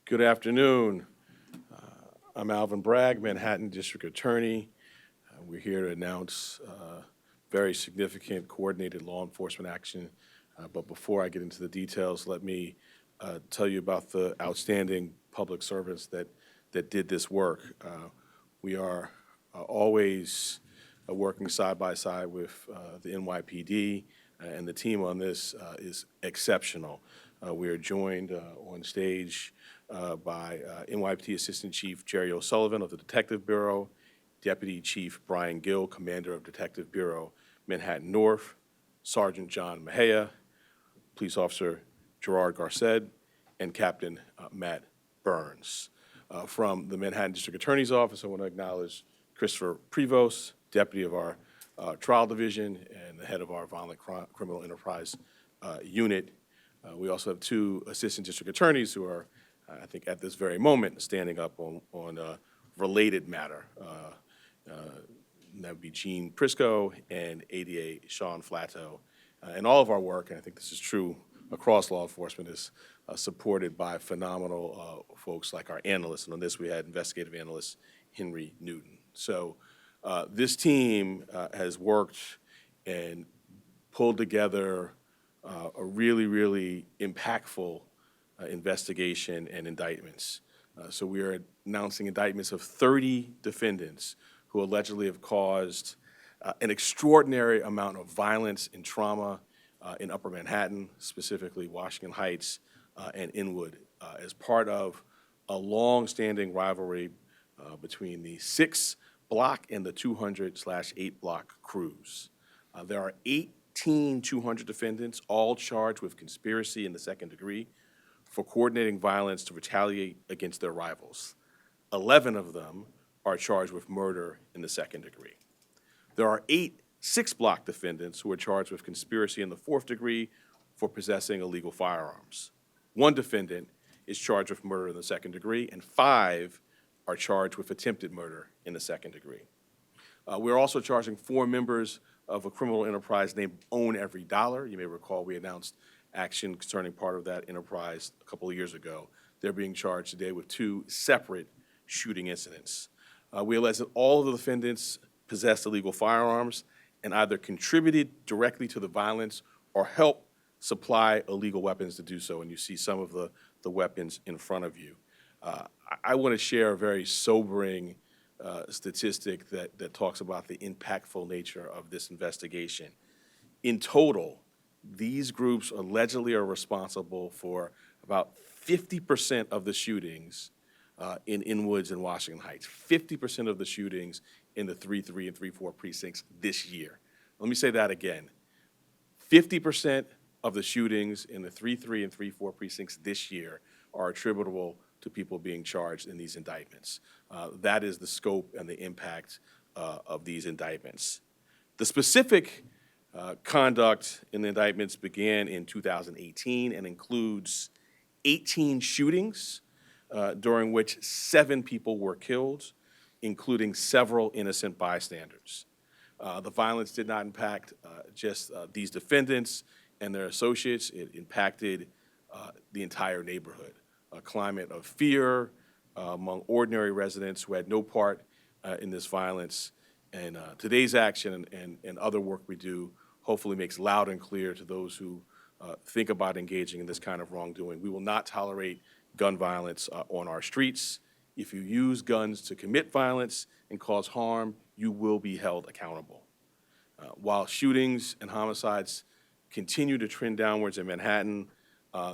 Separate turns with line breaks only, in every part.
Good afternoon. I'm Alvin Bragg, Manhattan District Attorney. We're here to announce very significant coordinated law enforcement action. But before I get into the details, let me tell you about the outstanding public servants that did this work. We are always working side by side with the NYPD, and the team on this is exceptional. We are joined on stage by NYPD Assistant Chief Jerry O'Sullivan of the Detective Bureau, Deputy Chief Brian Gill, Commander of Detective Bureau, Manhattan North, Sergeant John Mejia, Police Officer Gerard Garced, and Captain Matt Burns. From the Manhattan District Attorney's Office, I want to acknowledge Christopher Prevost, Deputy of our Trial Division and the head of our Violent Criminal Enterprise Unit. We also have two Assistant District Attorneys who are, I think, at this very moment, standing up on a related matter. That would be Gene Prisco and ADA Sean Flatto. And all of our work, and I think this is true across law enforcement, is supported by phenomenal folks like our analysts. And on this, we had investigative analyst Henry Newton. So this team has worked and pulled together a really, really impactful investigation and indictments. So we are announcing indictments of 30 defendants who allegedly have caused an extraordinary amount of violence and trauma in Upper Manhattan, specifically Washington Heights and Inwood, as part of a long-standing rivalry between the 6-block and the 200/8-block crews. There are 18 200 defendants, all charged with conspiracy in the second degree for coordinating violence to retaliate against their rivals. 11 of them are charged with murder in the second degree. There are 8 6-block defendants who are charged with conspiracy in the fourth degree for possessing illegal firearms. 1 defendant is charged with murder in the second degree, and 5 are charged with attempted murder in the second degree. We're also charging 4 members of a criminal enterprise named Own Every Dollar. You may recall we announced action concerning part of that enterprise a couple of years ago. They're being charged today with 2 separate shooting incidents. We allege that all of the defendants possessed illegal firearms and either contributed directly to the violence or helped supply illegal weapons to do so, and you see some of the weapons in front of you. I want to share a very sobering statistic that talks about the impactful nature of this investigation. In total, these groups allegedly are responsible for about 50% of the shootings in Inwoods and Washington Heights, 50% of the shootings in the 3-3 and 3-4 precincts this year. Let me say that again. 50% of the shootings in the 3-3 and 3-4 precincts this year are attributable to people being charged in these indictments. That is the scope and the impact of these indictments. The specific conduct in the indictments began in 2018 and includes 18 shootings during which 7 people were killed, including several innocent bystanders. The violence did not impact just these defendants and their associates. It impacted the entire neighborhood. A climate of fear among ordinary residents who had no part in this violence. And today's action and other work we do hopefully makes loud and clear to those who think about engaging in this kind of wrongdoing. We will not tolerate gun violence on our streets. If you use guns to commit violence and cause harm, you will be held accountable. While shootings and homicides continue to trend downwards in Manhattan,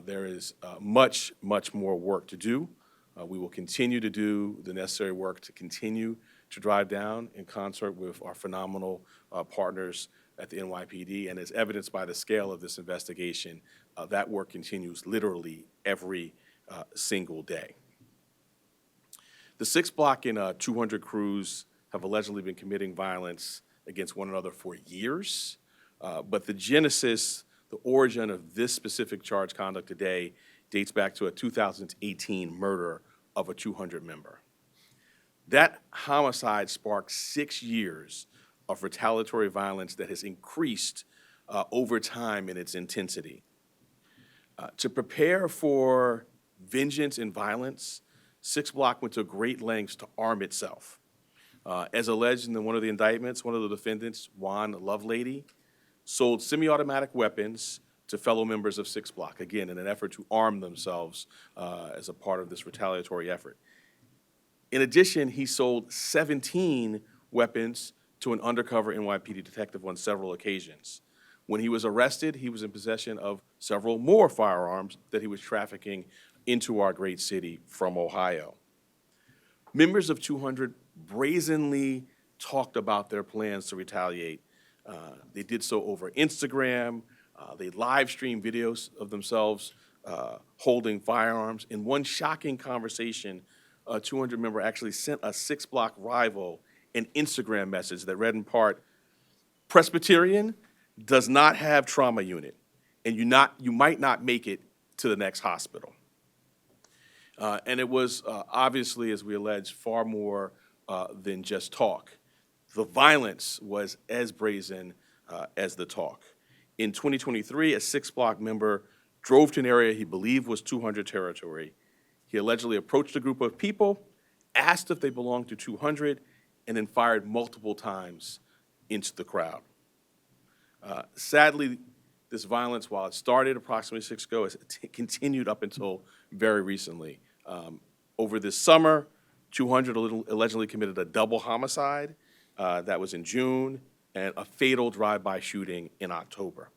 there is much, much more work to do. We will continue to do the necessary work to continue to drive down in concert with our phenomenal partners at the NYPD, and as evidenced by the scale of this investigation, that work continues literally every single day. The 6-block and 200 crews have allegedly been committing violence against one another for years, but the genesis, the origin of this specific charge conduct today dates back to a 2018 murder of a 200 member. That homicide sparked 6 years of retaliatory violence that has increased over time in its intensity. To prepare for vengeance and violence, 6 Block went to great lengths to arm itself. As alleged in one of the indictments, one of the defendants, Juan Lovelady, sold semi-automatic weapons to fellow members of 6 Block, again, in an effort to arm themselves as a part of this retaliatory effort. In addition, he sold 17 weapons to an undercover NYPD detective on several occasions. When he was arrested, he was in possession of several more firearms that he was trafficking into our great city from Ohio. Members of 200 brazenly talked about their plans to retaliate. They did so over Instagram. They live streamed videos of themselves holding firearms. In one shocking conversation, a 200 member actually sent a 6 Block rival an Instagram message that read in part, "Presbyterian does not have trauma unit, and you might not make it to the next hospital." And it was obviously, as we allege, far more than just talk. The violence was as brazen as the talk. In 2023, a 6 Block member drove to an area he believed was 200 territory. He allegedly approached a group of people, asked if they belonged to 200, and then fired multiple times into the crowd. Sadly, this violence, while it started approximately 6 ago, has continued up until very recently. Over this summer, 200 allegedly committed a double homicide. That was in June, and a fatal drive-by shooting in October.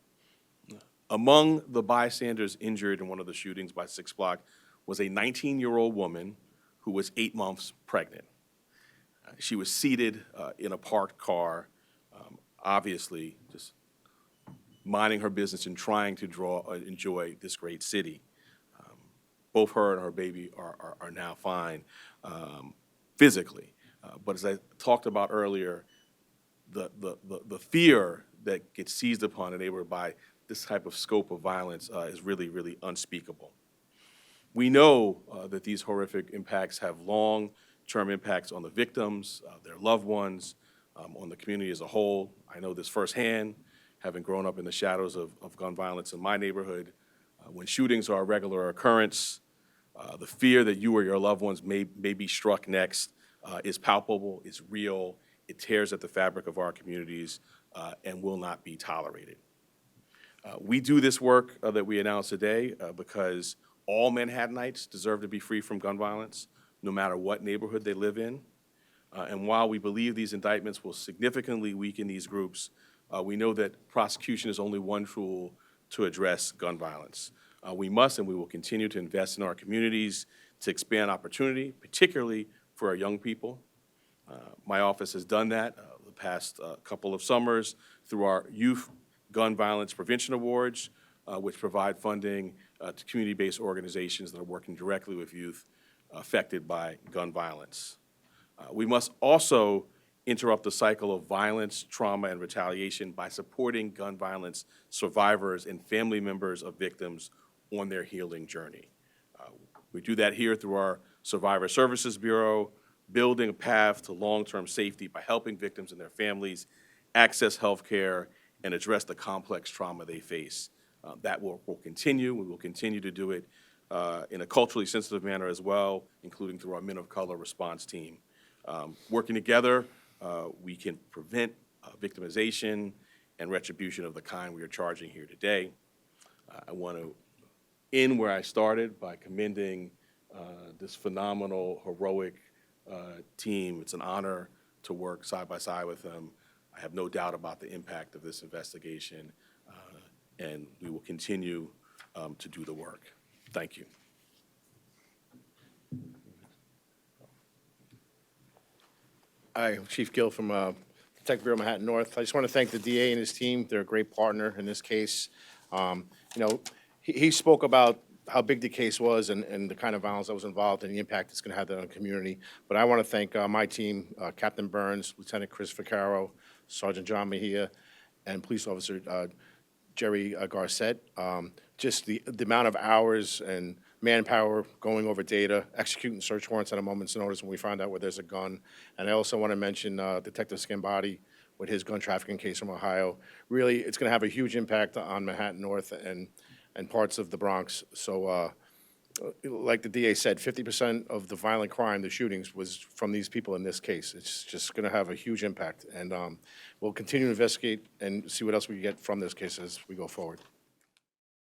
Among the bystanders injured in one of the shootings by 6 Block was a 19-year-old woman who was 8 months pregnant. She was seated in a parked car, obviously just minding her business and trying to enjoy this great city. Both her and her baby are now fine physically. But as I talked about earlier, the fear that gets seized upon a neighborhood by this type of scope of violence is really, really unspeakable. We know that these horrific impacts have long-term impacts on the victims, their loved ones, on the community as a whole. I know this firsthand, having grown up in the shadows of gun violence in my neighborhood. When shootings are a regular occurrence, the fear that you or your loved ones may be struck next is palpable, it's real, it tears at the fabric of our communities, and will not be tolerated. We do this work that we announced today because all Manhattanites deserve to be free from gun violence, no matter what neighborhood they live in. And while we believe these indictments will significantly weaken these groups, we know that prosecution is only one tool to address gun violence. We must and we will continue to invest in our communities to expand opportunity, particularly for our young people. My office has done that the past couple of summers through our Youth Gun Violence Prevention Awards, which provide funding to community-based organizations that are working directly with youth affected by gun violence. We must also interrupt the cycle of violence, trauma, and retaliation by supporting gun violence survivors and family members of victims on their healing journey. We do that here through our Survivor Services Bureau, building a path to long-term safety by helping victims and their families access health care and address the complex trauma they face. That work will continue. We will continue to do it in a culturally sensitive manner as well, including through our Men of Color response team. Working together, we can prevent victimization and retribution of the kind we are charging here today. I want to end where I started by commending this phenomenal, heroic team. It's an honor to work side by side with them. I have no doubt about the impact of this investigation, and we will continue to do the work. Thank you.
Hi, Chief Gill from Detective Bureau Manhattan North. I just want to thank the DA and his team. They're a great partner in this case. He spoke about how big the case was and the kind of violence that was involved and the impact it's going to have on the community. But I want to thank my team, Captain Burns, Lieutenant Chris Vaccaro, Sergeant John Mejia, and Police Officer Jerry Garcett. Just the amount of hours and manpower going over data, executing search warrants at a moment's notice when we find out where there's a gun. And I also want to mention Detective Scambati with his gun trafficking case from Ohio. Really, it's going to have a huge impact on Manhattan North and parts of the Bronx. So like the DA said, 50% of the violent crime, the shootings, was from these people in this case. It's just going to have a huge impact, and we'll continue to investigate and see what else we can get from this case as we go forward.